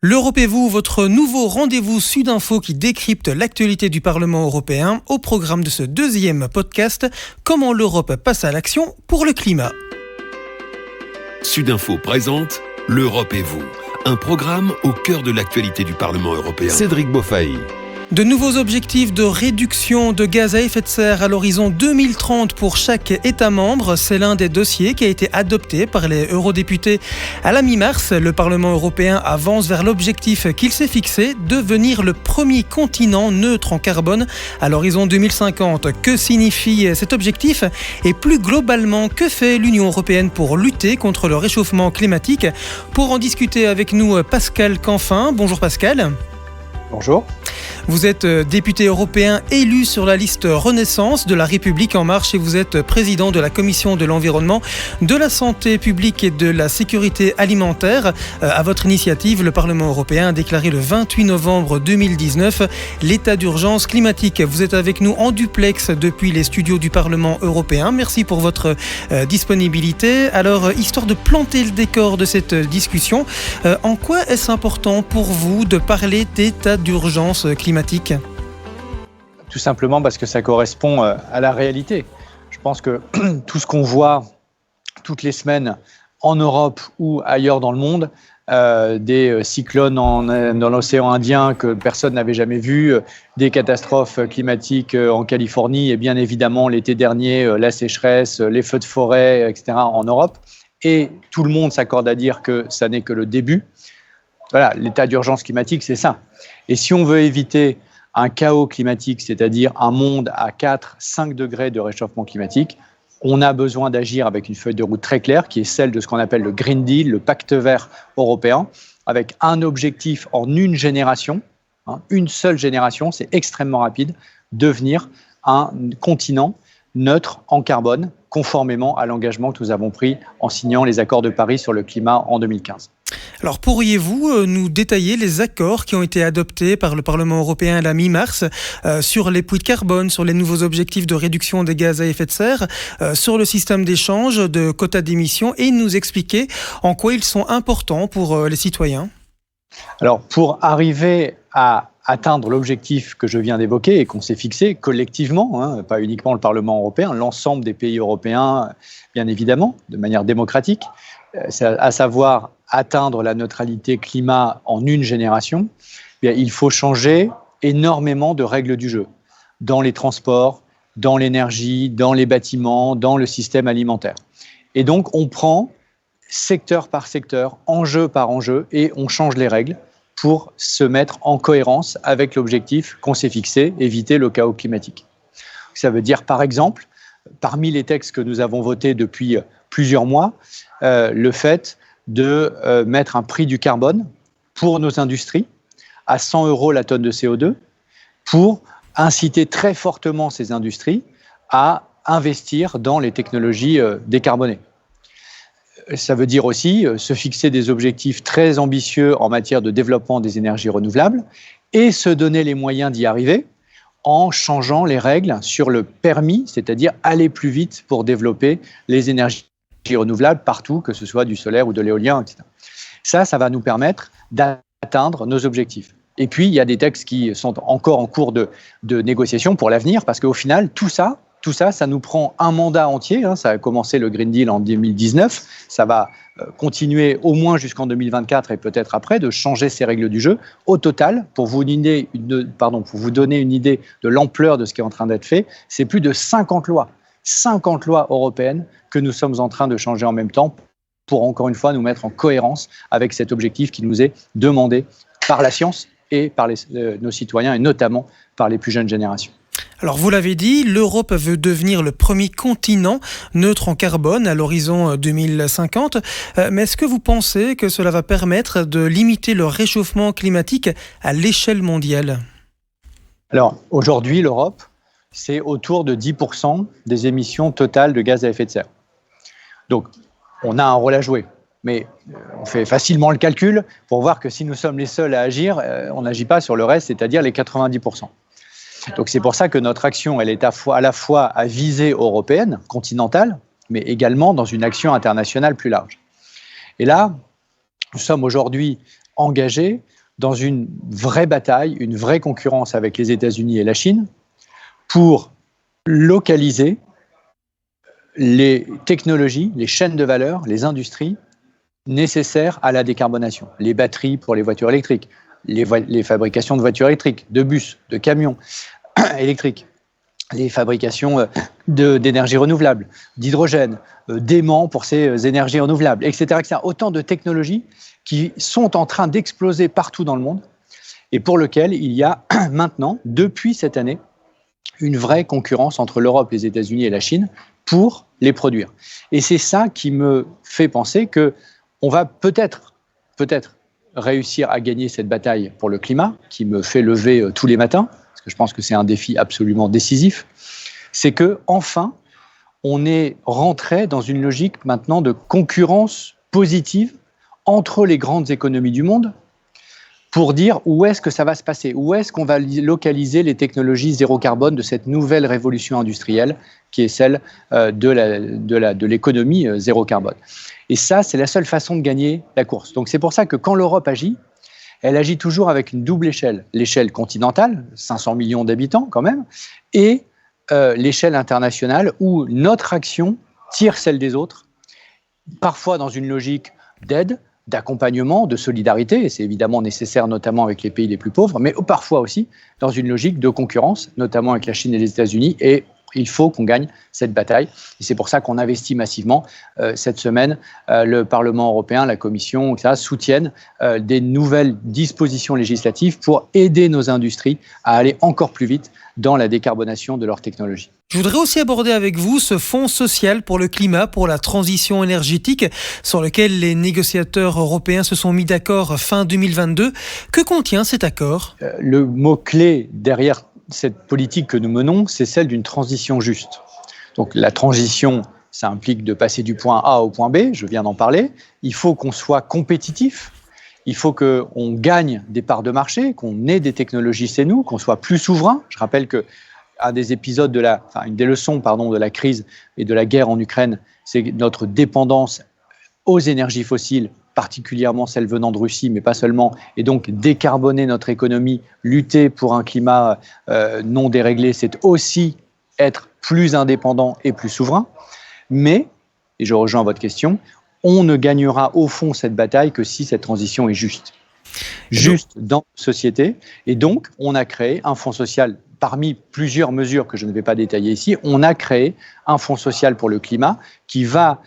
L'Europe et vous, votre nouveau rendez-vous Sudinfo qui décrypte l'actualité du Parlement européen au programme de ce deuxième podcast, Comment l'Europe passe à l'action pour le climat. Sudinfo présente L'Europe et vous, un programme au cœur de l'actualité du Parlement européen. Cédric Beaufaille. De nouveaux objectifs de réduction de gaz à effet de serre à l'horizon 2030 pour chaque État membre, c'est l'un des dossiers qui a été adopté par les eurodéputés à la mi-mars. Le Parlement européen avance vers l'objectif qu'il s'est fixé, devenir le premier continent neutre en carbone à l'horizon 2050. Que signifie cet objectif et plus globalement, que fait l'Union européenne pour lutter contre le réchauffement climatique? Pour en discuter avec nous, Pascal Canfin. Bonjour Pascal. Bonjour. Vous êtes député européen élu sur la liste Renaissance de la République en marche et vous êtes président de la Commission de l'environnement, de la santé publique et de la sécurité alimentaire. À votre initiative, le Parlement européen a déclaré le 28 novembre 2019 l'état d'urgence climatique. Vous êtes avec nous en duplex depuis les studios du Parlement européen. Merci pour votre disponibilité. Alors, histoire de planter le décor de cette discussion, en quoi est-ce important pour vous de parler d'état d'urgence climatique? Tout simplement parce que ça correspond à la réalité. Je pense que tout ce qu'on voit toutes les semaines en Europe ou ailleurs dans le monde, des cyclones dans l'océan Indien que personne n'avait jamais vus, des catastrophes climatiques en Californie et bien évidemment l'été dernier, la sécheresse, les feux de forêt, etc. en Europe. Et tout le monde s'accorde à dire que ça n'est que le début. Voilà, l'état d'urgence climatique, c'est ça. Et si on veut éviter un chaos climatique, c'est-à-dire un monde à 4-5 degrés de réchauffement climatique, on a besoin d'agir avec une feuille de route très claire, qui est celle de ce qu'on appelle le Green Deal, le pacte vert européen, avec un objectif en une génération, une seule génération, c'est extrêmement rapide, devenir un continent neutre en carbone, conformément à l'engagement que nous avons pris en signant les accords de Paris sur le climat en 2015. Alors pourriez-vous nous détailler les accords qui ont été adoptés par le Parlement européen à la mi-mars sur les puits de carbone, sur les nouveaux objectifs de réduction des gaz à effet de serre, sur le système d'échange de quotas d'émissions et nous expliquer en quoi ils sont importants pour les citoyens? Alors pour arriver à atteindre l'objectif que je viens d'évoquer et qu'on s'est fixé collectivement, pas uniquement le Parlement européen, l'ensemble des pays européens, bien évidemment, de manière démocratique, à savoir atteindre la neutralité climat en une génération, il faut changer énormément de règles du jeu dans les transports, dans l'énergie, dans les bâtiments, dans le système alimentaire. Et donc, on prend secteur par secteur, enjeu par enjeu, et on change les règles pour se mettre en cohérence avec l'objectif qu'on s'est fixé, éviter le chaos climatique. Ça veut dire, par exemple, parmi les textes que nous avons votés depuis plusieurs mois, le fait de mettre un prix du carbone pour nos industries à 100 € la tonne de CO2 pour inciter très fortement ces industries à investir dans les technologies décarbonées. Ça veut dire aussi se fixer des objectifs très ambitieux en matière de développement des énergies renouvelables et se donner les moyens d'y arriver en changeant les règles sur le permis, c'est-à-dire aller plus vite pour développer les énergies renouvelables partout, que ce soit du solaire ou de l'éolien, etc. Ça va nous permettre d'atteindre nos objectifs. Et puis, il y a des textes qui sont encore en cours de négociation pour l'avenir, parce qu'au final, tout ça, ça nous prend un mandat entier. Ça a commencé le Green Deal en 2019, ça va continuer au moins jusqu'en 2024 et peut-être après, de changer ces règles du jeu. Au total, pour vous donner une idée de l'ampleur de ce qui est en train d'être fait, c'est plus de 50 lois européennes que nous sommes en train de changer en même temps pour, encore une fois, nous mettre en cohérence avec cet objectif qui nous est demandé par la science et par nos citoyens, et notamment par les plus jeunes générations. Alors vous l'avez dit, l'Europe veut devenir le premier continent neutre en carbone à l'horizon 2050. Mais est-ce que vous pensez que cela va permettre de limiter le réchauffement climatique à l'échelle mondiale? Alors aujourd'hui, l'Europe, c'est autour de 10% des émissions totales de gaz à effet de serre. Donc, on a un rôle à jouer. Mais on fait facilement le calcul pour voir que si nous sommes les seuls à agir, on n'agit pas sur le reste, c'est-à-dire les 90%. Donc, c'est pour ça que notre action, elle est à la fois à visée européenne, continentale, mais également dans une action internationale plus large. Et là, nous sommes aujourd'hui engagé dans une vraie bataille, une vraie concurrence avec les États-Unis et la Chine pour localiser les technologies, les chaînes de valeur, les industries nécessaires à la décarbonation. Les batteries pour les voitures électriques, les fabrications de voitures électriques, de bus, de camions électriques, les fabrications d'énergie renouvelable, d'hydrogène, d'aimants pour ces énergies renouvelables, etc., etc. Autant de technologies qui sont en train d'exploser partout dans le monde et pour lesquelles il y a maintenant, depuis cette année, une vraie concurrence entre l'Europe, les États-Unis et la Chine pour les produire. Et c'est ça qui me fait penser qu'on va peut-être réussir à gagner cette bataille pour le climat, qui me fait lever tous les matins, parce que je pense que c'est un défi absolument décisif, c'est que enfin, on est rentré dans une logique maintenant de concurrence positive entre les grandes économies du monde pour dire où est-ce que ça va se passer, où est-ce qu'on va localiser les technologies zéro carbone de cette nouvelle révolution industrielle qui est celle de l'économie zéro carbone. Et ça, c'est la seule façon de gagner la course. Donc c'est pour ça que quand l'Europe agit, elle agit toujours avec une double échelle. L'échelle continentale, 500 millions d'habitants quand même, et l'échelle internationale où notre action tire celle des autres, parfois dans une logique d'aide, d'accompagnement, de solidarité, et c'est évidemment nécessaire notamment avec les pays les plus pauvres, mais parfois aussi dans une logique de concurrence, notamment avec la Chine et les États-Unis, et il faut qu'on gagne cette bataille. Et c'est pour ça qu'on investit massivement. Cette semaine, le Parlement européen, la Commission, etc., soutiennent des nouvelles dispositions législatives pour aider nos industries à aller encore plus vite dans la décarbonation de leurs technologies. Je voudrais aussi aborder avec vous ce fonds social pour le climat, pour la transition énergétique, sur lequel les négociateurs européens se sont mis d'accord fin 2022. Que contient cet accord ? Le mot-clé derrière cette politique que nous menons, c'est celle d'une transition juste. Donc la transition, ça implique de passer du point A au point B, je viens d'en parler. Il faut qu'on soit compétitif, il faut qu'on gagne des parts de marché, qu'on ait des technologies chez nous, qu'on soit plus souverain. Je rappelle que un des épisodes une des leçons de la crise et de la guerre en Ukraine, c'est notre dépendance aux énergies fossiles, particulièrement celles venant de Russie, mais pas seulement, et donc décarboner notre économie, lutter pour un climat non déréglé, c'est aussi être plus indépendant et plus souverain. Mais, et je rejoins votre question, on ne gagnera au fond cette bataille que si cette transition est juste. Juste dans la société. Et donc, on a créé un fonds social. Parmi plusieurs mesures que je ne vais pas détailler ici, on a créé un fonds social pour le climat qui va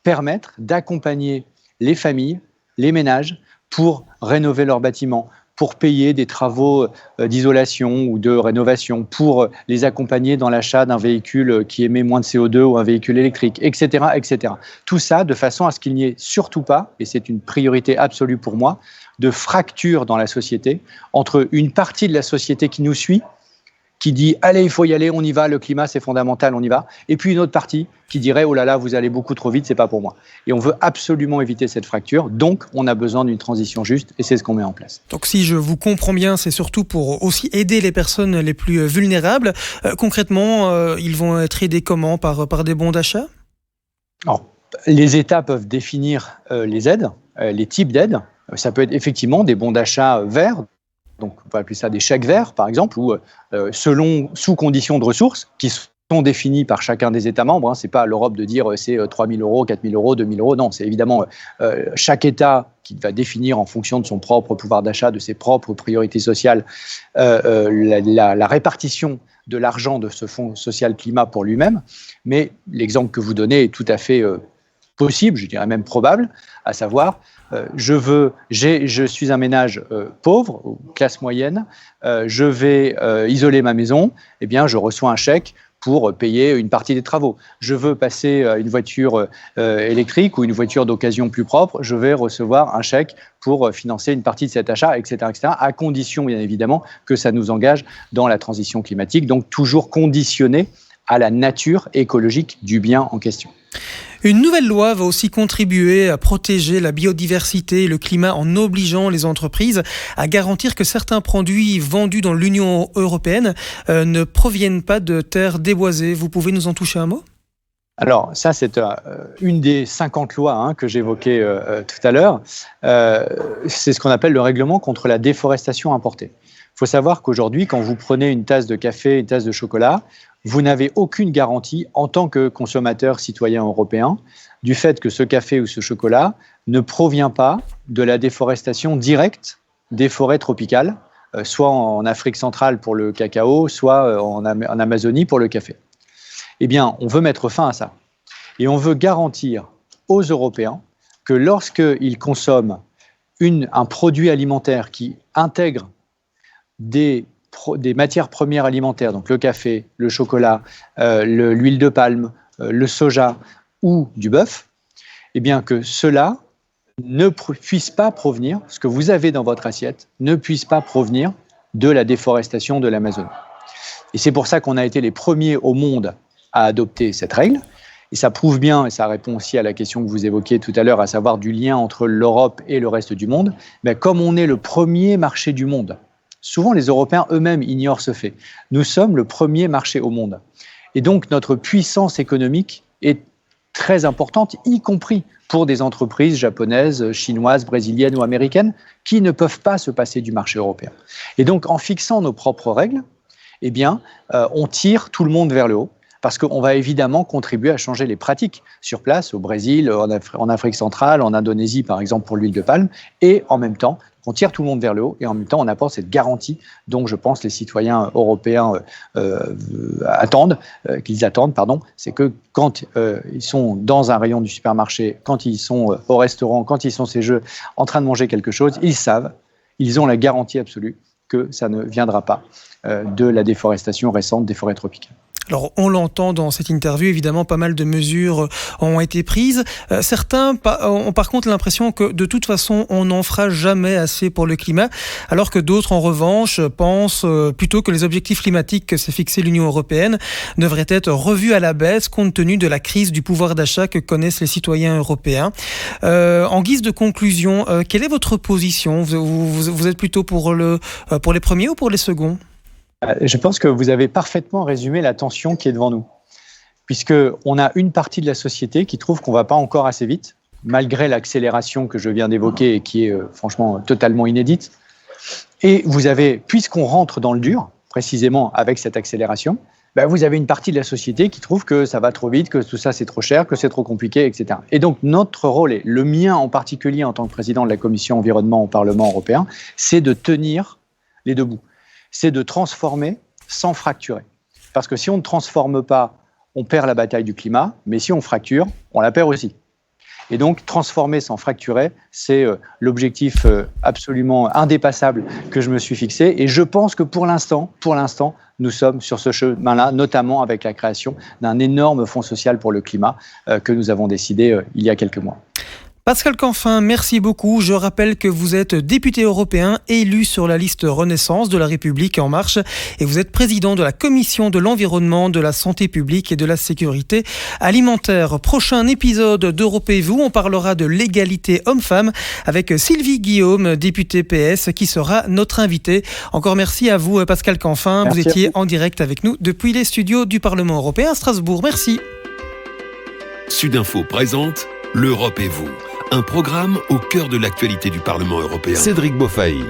permettre d'accompagner les familles, les ménages, pour rénover leurs bâtiments, pour payer des travaux d'isolation ou de rénovation, pour les accompagner dans l'achat d'un véhicule qui émet moins de CO2 ou un véhicule électrique, etc., etc. Tout ça de façon à ce qu'il n'y ait surtout pas, et c'est une priorité absolue pour moi, de fracture dans la société entre une partie de la société qui nous suit, qui dit « allez, il faut y aller, on y va, le climat c'est fondamental, on y va », et puis une autre partie qui dirait « oh là là, vous allez beaucoup trop vite, c'est pas pour moi ». Et on veut absolument éviter cette fracture, donc on a besoin d'une transition juste, et c'est ce qu'on met en place. Donc si je vous comprends bien, c'est surtout pour aussi aider les personnes les plus vulnérables. Concrètement, ils vont être aidés comment ? Par des bons d'achat ? Alors, les États peuvent définir les aides, les types d'aides. Ça peut être effectivement des bons d'achat verts, donc on peut appeler ça des chèques verts par exemple, ou sous conditions de ressources qui sont définies par chacun des États membres. Ce n'est pas à l'Europe de dire c'est 3 000 euros, 4 000 euros, 2 000 euros. Non, c'est évidemment chaque État qui va définir en fonction de son propre pouvoir d'achat, de ses propres priorités sociales, la répartition de l'argent de ce fonds social climat pour lui-même. Mais l'exemple que vous donnez est tout à fait possible, je dirais même probable, à savoir je suis un ménage pauvre, classe moyenne, je vais isoler ma maison, eh bien je reçois un chèque pour payer une partie des travaux. Je veux passer une voiture électrique ou une voiture d'occasion plus propre, je vais recevoir un chèque pour financer une partie de cet achat, etc., à condition bien évidemment que ça nous engage dans la transition climatique, donc toujours conditionné à la nature écologique du bien en question. Une nouvelle loi va aussi contribuer à protéger la biodiversité et le climat en obligeant les entreprises à garantir que certains produits vendus dans l'Union européenne ne proviennent pas de terres déboisées. Vous pouvez nous en toucher un mot ? Alors ça, c'est une des 50 lois que j'évoquais tout à l'heure. C'est ce qu'on appelle le règlement contre la déforestation importée. Il faut savoir qu'aujourd'hui, quand vous prenez une tasse de café, une tasse de chocolat, vous n'avez aucune garantie en tant que consommateur citoyen européen du fait que ce café ou ce chocolat ne provient pas de la déforestation directe des forêts tropicales, soit en Afrique centrale pour le cacao, soit en Amazonie pour le café. Eh bien, on veut mettre fin à ça. Et on veut garantir aux Européens que lorsqu'ils consomment un produit alimentaire qui intègre des matières premières alimentaires, donc le café, le chocolat, l'huile de palme, le soja ou du bœuf, eh bien que cela ne puisse pas provenir, ce que vous avez dans votre assiette, ne puisse pas provenir de la déforestation de l'Amazonie. Et c'est pour ça qu'on a été les premiers au monde à adopter cette règle. Et ça prouve bien, et ça répond aussi à la question que vous évoquiez tout à l'heure, à savoir du lien entre l'Europe et le reste du monde. Mais comme on est le premier marché du monde, souvent les Européens eux-mêmes ignorent ce fait. Nous sommes le premier marché au monde. Et donc notre puissance économique est très importante, y compris pour des entreprises japonaises, chinoises, brésiliennes ou américaines qui ne peuvent pas se passer du marché européen. Et donc en fixant nos propres règles, eh bien, on tire tout le monde vers le haut. Parce qu'on va évidemment contribuer à changer les pratiques sur place, au Brésil, en Afrique centrale, en Indonésie par exemple pour l'huile de palme, et en même temps, on tire tout le monde vers le haut, et en même temps on apporte cette garantie dont je pense les citoyens européens qu'ils attendent, c'est que quand ils sont dans un rayon du supermarché, quand ils sont au restaurant, quand ils sont chez eux en train de manger quelque chose, ils savent, ils ont la garantie absolue que ça ne viendra pas de la déforestation récente des forêts tropicales. Alors, on l'entend dans cette interview, évidemment, pas mal de mesures ont été prises. Certains ont par contre l'impression que de toute façon, on n'en fera jamais assez pour le climat, alors que d'autres, en revanche, pensent plutôt que les objectifs climatiques que s'est fixé l'Union européenne devraient être revus à la baisse compte tenu de la crise du pouvoir d'achat que connaissent les citoyens européens. En guise de conclusion, quelle est votre position ? Vous êtes plutôt pour les premiers ou pour les seconds ? Je pense que vous avez parfaitement résumé la tension qui est devant nous, puisqu'on a une partie de la société qui trouve qu'on ne va pas encore assez vite, malgré l'accélération que je viens d'évoquer et qui est franchement totalement inédite. Et vous avez, puisqu'on rentre dans le dur, précisément avec cette accélération, vous avez une partie de la société qui trouve que ça va trop vite, que tout ça c'est trop cher, que c'est trop compliqué, etc. Et donc notre rôle, et le mien en particulier en tant que président de la Commission environnement au Parlement européen, c'est de tenir les deux bouts. C'est de transformer sans fracturer. Parce que si on ne transforme pas, on perd la bataille du climat, mais si on fracture, on la perd aussi. Et donc, transformer sans fracturer, c'est l'objectif absolument indépassable que je me suis fixé. Et je pense que pour l'instant, nous sommes sur ce chemin-là, notamment avec la création d'un énorme fonds social pour le climat que nous avons décidé il y a quelques mois. Pascal Canfin, merci beaucoup. Je rappelle que vous êtes député européen élu sur la liste Renaissance de La République En Marche et vous êtes président de la Commission de l'Environnement, de la Santé publique et de la Sécurité alimentaire. Prochain épisode d'Europe et vous, on parlera de l'égalité homme-femme avec Sylvie Guillaume, députée PS, qui sera notre invitée. Encore merci à vous, Pascal Canfin. Merci. Vous étiez en direct avec nous depuis les studios du Parlement européen à Strasbourg. Merci. Sudinfo présente l'Europe et vous. Un programme au cœur de l'actualité du Parlement européen. Cédric Beaufailly.